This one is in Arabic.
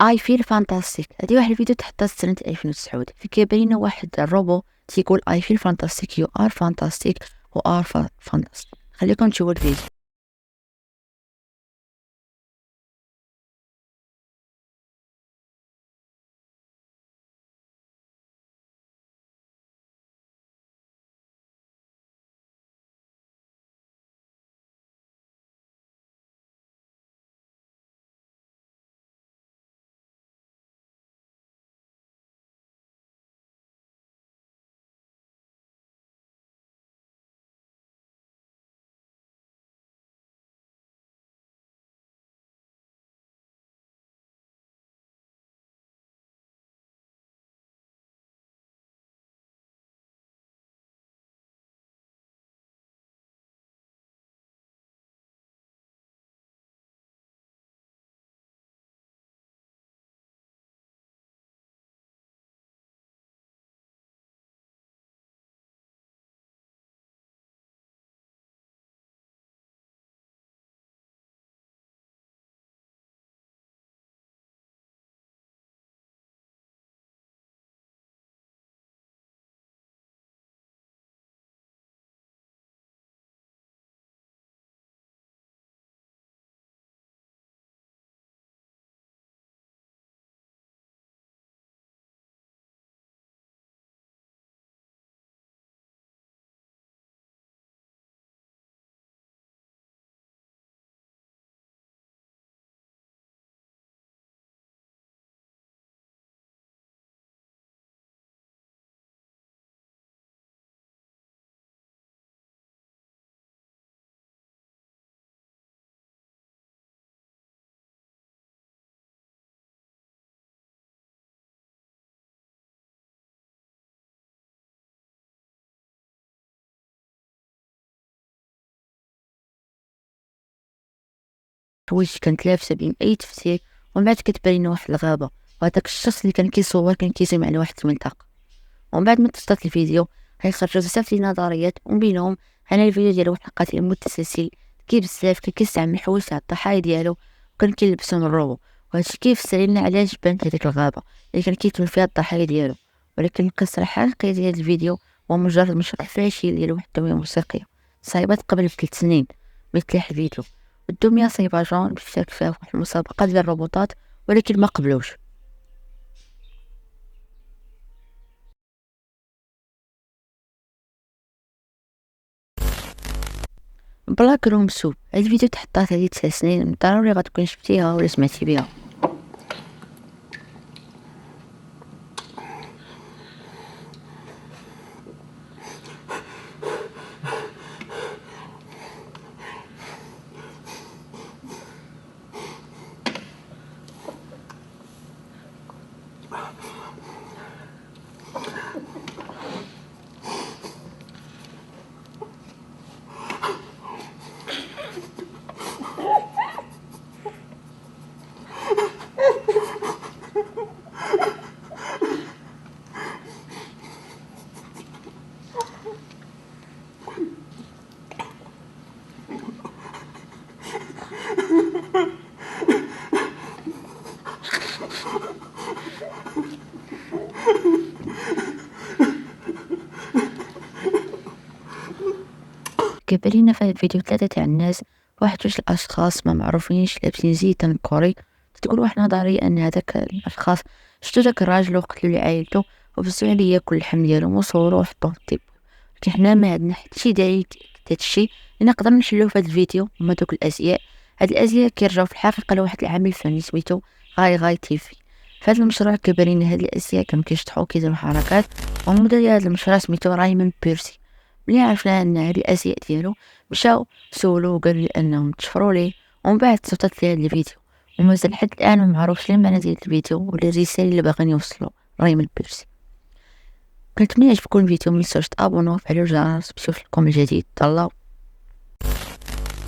اي فيل فانتاستيك. هادي واحد الفيديو تحطات سنة 2009 في كيبين واحد الروبو تيقول اي فيل فانتاستيك يو ار فانتاستيك و ار فانتاستيك. خليكم تشوفوا الفيديو. حوايج كانت لابسه بين اي تفسير، ومن بعد كتبان لنا واحد الغابه، وهذاك الشخص اللي كان كيصور كان كيجمع على واحد المنطقه. ومن بعد ما تسطات الفيديو غيخرجوا بزاف ديال النظريات، ومن بينهم انا الفيديو ديال واحد القاتل متسلسل كي بزاف كان كيستعمل حوايج تاع الضحايا ديالو، وكان كيلبسهم الروبو. وهادشي كيفسر لنا علاش بانت هذيك الغابه اللي كان كيتم فيها الضحايا ديالو. ولكن القصه الحقيقيه ديال الفيديو هو مجرد مشروع فاشل ديال واحد الدميه موسيقيه صايبات قبل ب3 سنين مثل الفيديو. الدميه صايبه جون باش تشارك فيها في واحد المسابقه ديال الروبوتات، ولكن ما قبلوش. بلاك روم سوب. هاد الفيديو تحطات هادي 9 سنين، ضروري غتكون شفتيها ولا سمعتي بها. كيبان لينا في هاد الفيديو 3 تاع الناس، واحد جوج الاشخاص ما معروفينش لابسين زي تنكوري. تقول واحد النظريه ان هذاك الاشخاص شتو داك الراجل وقتلو لعائلته وفزو عليه ياكل اللحم ديالهم وصوروه وحطوه في الطيب. لكن حنا ما عندنا حتى شي دليل هاد الشيء اللي نقدر نحلو في هاد الفيديو. هما دوك الازياء. هاد الازياء كيرجعو في الحقيقه لواحد العامل فني سميتو غاي تيفي. في هذا المشروع كيبان لنا هاد الازياء كانوا كيشطحوا كيديروا حركات، ومدير هذا المشروع سميتو رايمون بيرسي. ملي عرفنا ان هاد الازياء ديالو مشاو سولو وقالوا لي انهم تشفروا ليه، ومن بعد صوتت لي هاد الفيديو. ومازال لحد الان ما معروفش ليه معنى ديال الفيديو ولا الرساله اللي باغيين يوصلوا رايمون بيرسي. كنتمنى يعجبكم الفيديو، متنساوش تابوناو وفعلوا الجرس باش يوصلكم الجديد. تهلاو.